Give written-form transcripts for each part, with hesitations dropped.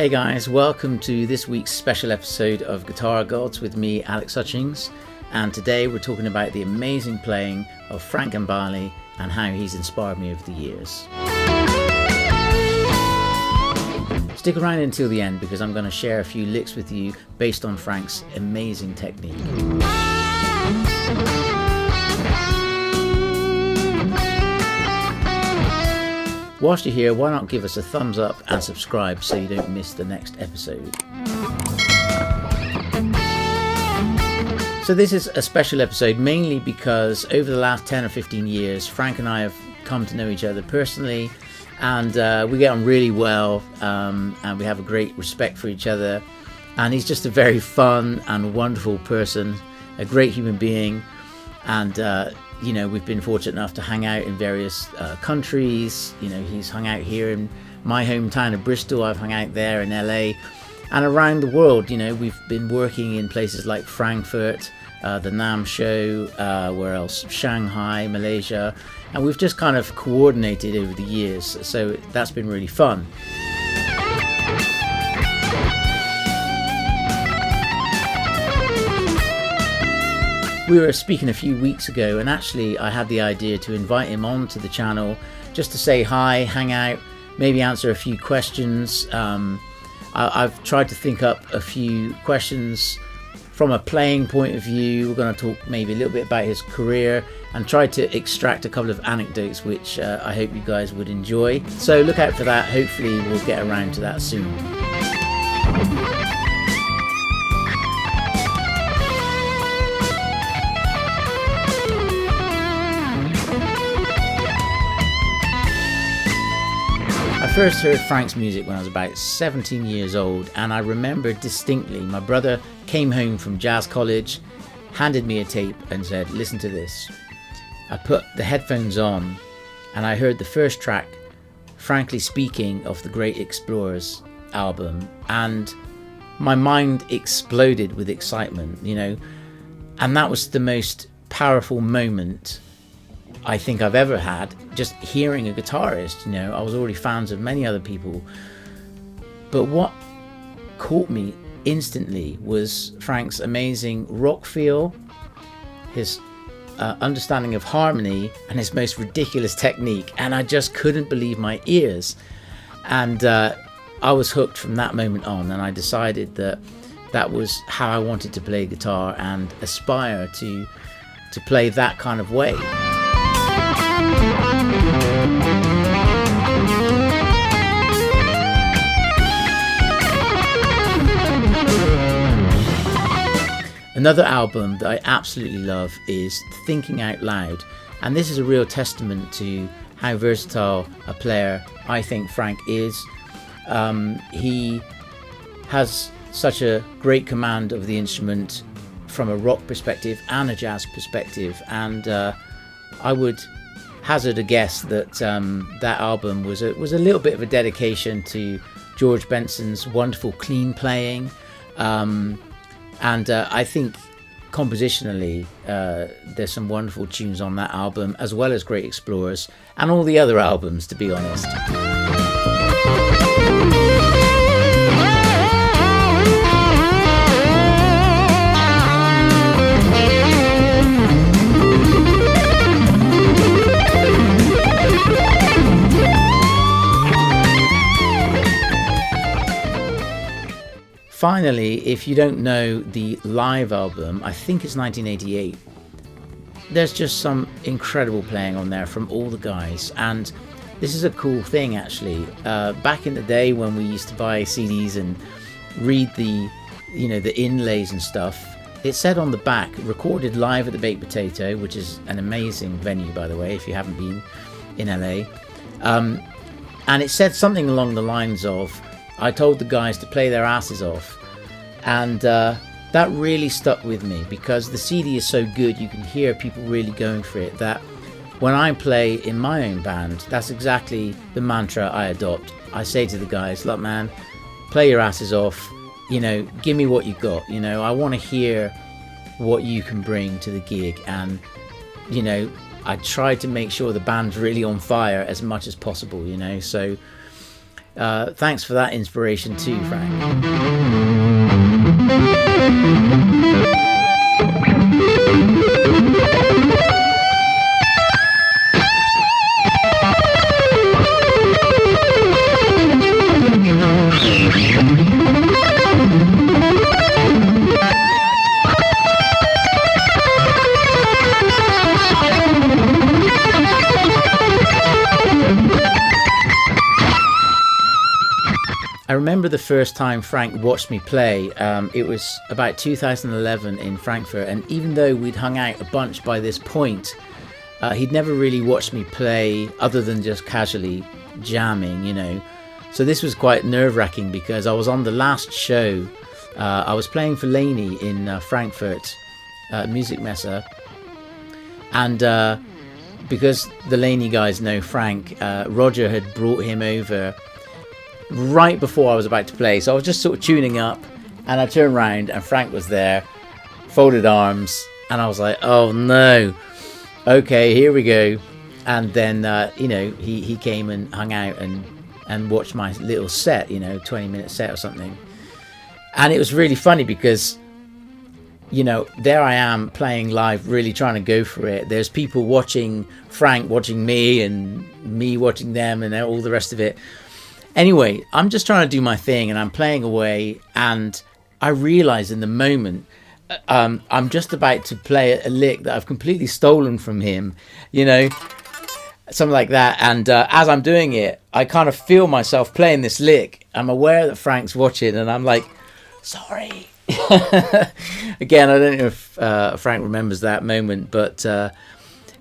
Hey guys, welcome to this week's special episode of Guitar Gods with me, Alex Hutchings, and today we're talking about the amazing playing of Frank Gambale and how he's inspired me over the years. Stick around until the end because I'm going to share a few licks with you based on Frank's amazing technique. Whilst you're here, why not give us a thumbs up and subscribe so you don't miss the next episode. So this is a special episode mainly because over the last 10 or 15 years, Frank and I have come to know each other personally, and we get on really well, and we have a great respect for each other. And he's just a very fun and wonderful person, a great human being, and we've been fortunate enough to hang out in various countries. He's hung out here in my hometown of Bristol. I've hung out there in LA and around the world. We've been working in places like Frankfurt, the NAMM show, where else? Shanghai, Malaysia, and we've just kind of coordinated over the years. So that's been really fun. We were speaking a few weeks ago, and actually I had the idea to invite him on to the channel just to say hi, hang out, maybe answer a few questions. I've tried to think up a few questions from a playing point of view. We're going to talk maybe a little bit about his career and try to extract a couple of anecdotes which I hope you guys would enjoy. So look out for that. Hopefully we'll get around to that soon. I first heard Frank's music when I was about 17 years old, and I remember distinctly my brother came home from jazz college, handed me a tape and said, "Listen to this." I put the headphones on and I heard the first track, Frankly Speaking, of the Great Explorers album, and my mind exploded with excitement, and that was the most powerful moment I think I've ever had, just hearing a guitarist. I was already fans of many other people, but what caught me instantly was Frank's amazing rock feel, his understanding of harmony, and his most ridiculous technique, and I just couldn't believe my ears. And I was hooked from that moment on, and I decided that was how I wanted to play guitar and aspire to play that kind of way. Another album that I absolutely love is Thinking Out Loud, and this is a real testament to how versatile a player I think Frank is. He has such a great command of the instrument from a rock perspective and a jazz perspective, and I would hazard a guess that that album was a little bit of a dedication to George Benson's wonderful clean playing, and I think compositionally there's some wonderful tunes on that album, as well as Great Explorers and all the other albums, to be honest. Finally, if you don't know the live album, I think it's 1988, there's just some incredible playing on there from all the guys, and this is a cool thing actually. Back in the day when we used to buy CDs and read the inlays and stuff, it said on the back, recorded live at the Baked Potato, which is an amazing venue, by the way, if you haven't been in LA, and it said something along the lines of, I told the guys to play their asses off, and that really stuck with me because the CD is so good, you can hear people really going for it, that when I play in my own band, that's exactly the mantra I adopt. I say to the guys, look man, play your asses off, give me what you got, I want to hear what you can bring to the gig, and I try to make sure the band's really on fire as much as possible, so Thanks for that inspiration too, Frank. I remember the first time Frank watched me play. It was about 2011 in Frankfurt, and even though we'd hung out a bunch by this point, he'd never really watched me play other than just casually jamming, you know. So this was quite nerve-wracking because I was on the last show. I was playing for Laney in Frankfurt, Music Messe, and because the Laney guys know Frank, Roger had brought him over right before I was about to play. So I was just sort of tuning up, and I turned around and Frank was there, folded arms, and I was like, oh no, okay, here we go. And then you know, he came and hung out and watched my little set, you know, 20-minute set or something. And it was really funny because, you know, there I am playing live, really trying to go for it. There's people watching Frank, watching me, and me watching them, and all the rest of it. Anyway, I'm just trying to do my thing, and I'm playing away, and I realize in the moment I'm just about to play a lick that I've completely stolen from him, you know, something like that. And as I'm doing it, I kind of feel myself playing this lick. I'm aware that Frank's watching, and I'm like, sorry. Again, I don't know if Frank remembers that moment, but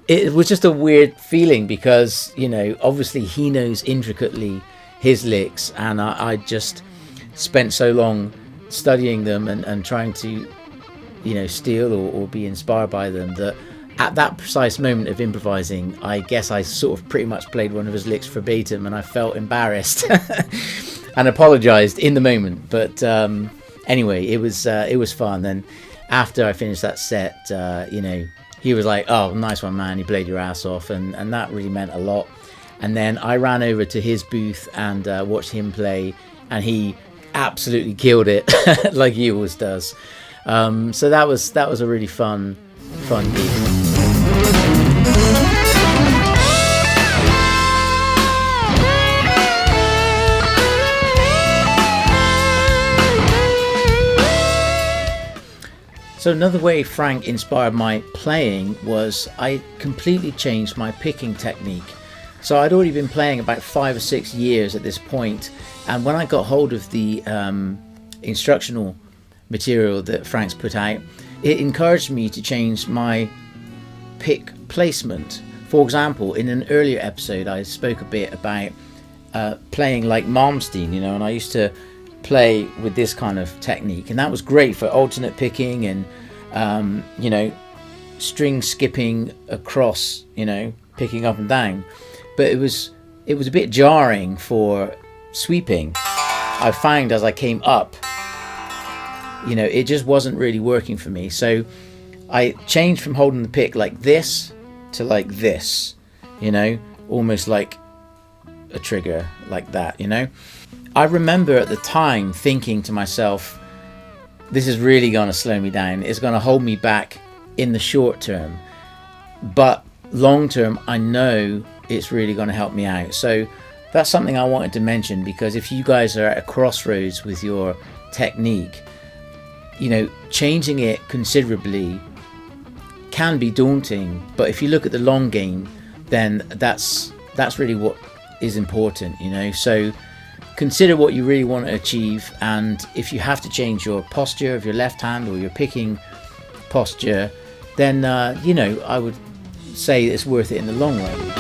it was just a weird feeling because, you know, obviously he knows intricately his licks, and I just spent so long studying them and trying to, you know, steal or be inspired by them, that at that precise moment of improvising, I guess I sort of pretty much played one of his licks verbatim, and I felt embarrassed and apologized in the moment. But anyway, it was fun. And after I finished that set, you know, he was like, oh, nice one, man, you played your ass off, and that really meant a lot. And then I ran over to his booth and watched him play, and he absolutely killed it, like he always does. So that was a really fun gig. So another way Frank inspired my playing was I completely changed my picking technique. So I'd already been playing about 5 or 6 years at this point, and when I got hold of the instructional material that Frank's put out, it encouraged me to change my pick placement. For example, in an earlier episode I spoke a bit about playing like Malmsteen, you know, and I used to play with this kind of technique, and that was great for alternate picking and you know, string skipping across, you know, picking up and down. But it was a bit jarring for sweeping. I found as I came up, you know, it just wasn't really working for me. So I changed from holding the pick like this to like this, you know, almost like a trigger like that, you know. I remember at the time thinking to myself, this is really going to slow me down. It's going to hold me back in the short term. But long term, I know it's really going to help me out. So that's something I wanted to mention, because if you guys are at a crossroads with your technique, you know, changing it considerably can be daunting, but if you look at the long game, then that's really what is important, you know. So consider what you really want to achieve, and if you have to change your posture of your left hand or your picking posture, then you know, I would say it's worth it in the long run.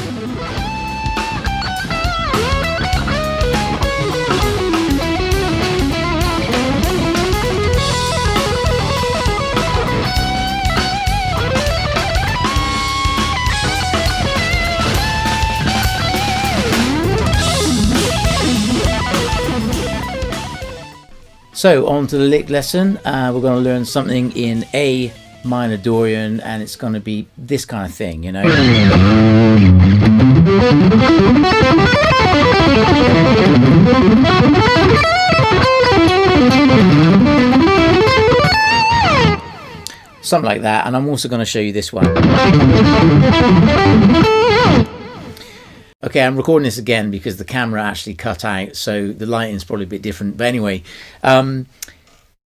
So on to the lick lesson. We're going to learn something in A minor Dorian, and it's going to be this kind of thing, you know. Something like that. And I'm also going to show you this one. Okay, I'm recording this again because the camera actually cut out, so the lighting's probably a bit different. But anyway,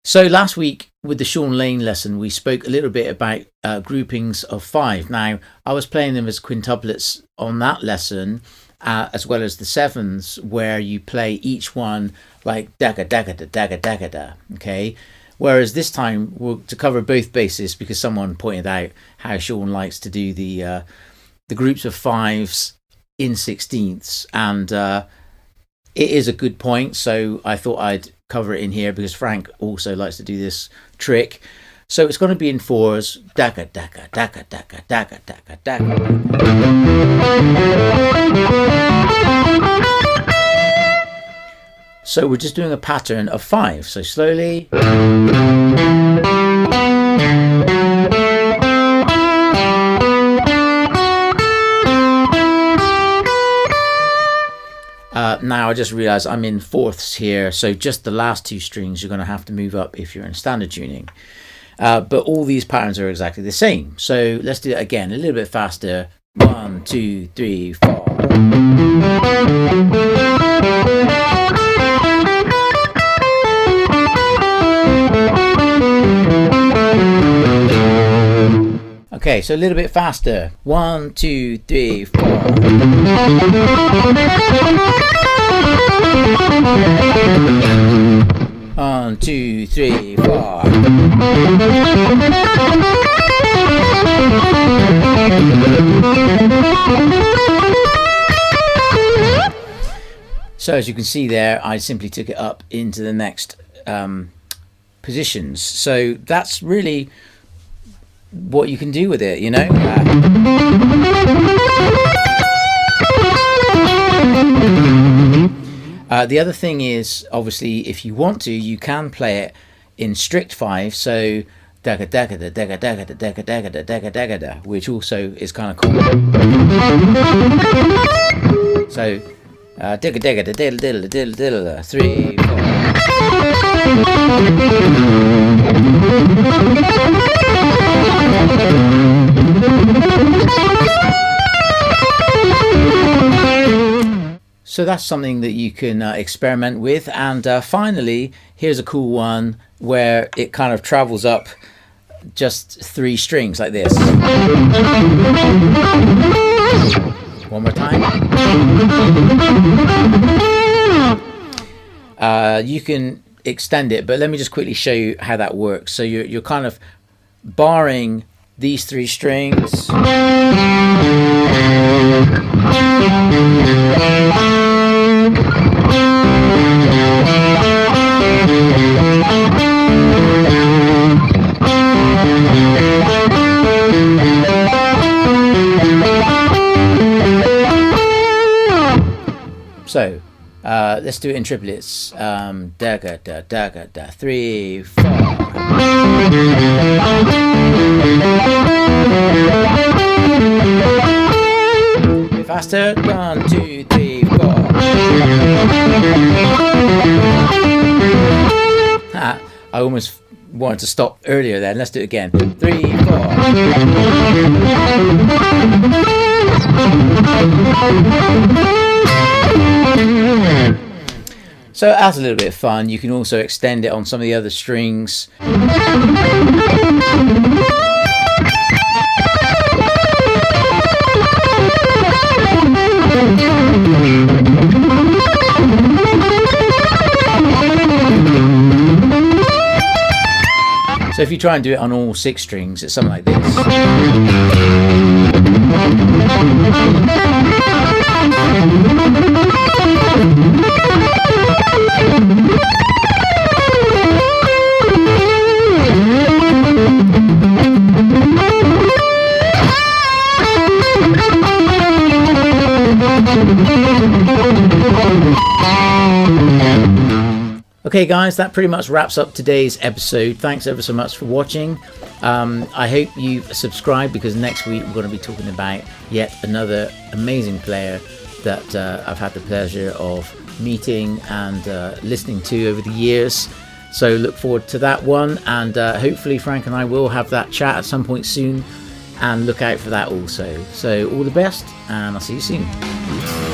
so last week with the Sean Lane lesson, we spoke a little bit about groupings of 5. Now, I was playing them as quintuplets on that lesson, as well as the 7s, where you play each one like dagga dagga da dagga dagga da. Okay. Whereas this time, to cover both bases, because someone pointed out how Sean likes to do the groups of 5s in 16ths, and it is a good point, so I thought I'd cover it in here because Frank also likes to do this trick. So it's going to be in 4s, dagga dagga dagga dagga dagga dagga dagga. So we're just doing a pattern of 5. So slowly. Now I just realized I'm in 4ths here, so just the last 2 strings you're going to have to move up if you're in standard tuning. But all these patterns are exactly the same. So let's do it again a little bit faster. 1, 2, 3, 4. Okay, so a little bit faster. 1, 2, 3, 4. 1, 2, 3, 4. So as you can see there, I simply took it up into the next positions. So that's really what you can do with it, you know. The other thing is, obviously, if you want to, you can play it in strict 5. So dagga dagga da dagga dagga da dagga dagga da dagga dagga da, which also is kind of cool. So dagga dagga da diddle diddle diddle diddle 3, 4. So that's something that you can experiment with. And finally, here's a cool one where it kind of travels up just 3 strings like this. One more time. You can extend it, but let me just quickly show you how that works. So you're kind of barring these 3 strings. So let's do it in triplets. Dagga da dagga da 3, 4. A bit faster. 1, 2, 3, 4. I almost wanted to stop earlier then. Let's do it again. 3, 4. So it adds a little bit of fun. You can also extend it on some of the other strings. So if you try and do it on all 6 strings, it's something like this. Okay guys, that pretty much wraps up today's episode. Thanks ever so much for watching. I hope you've subscribed, because next week we're going to be talking about yet another amazing player that I've had the pleasure of meeting and listening to over the years. So look forward to that one, and hopefully Frank and I will have that chat at some point soon, and look out for that also. So all the best, and I'll see you soon.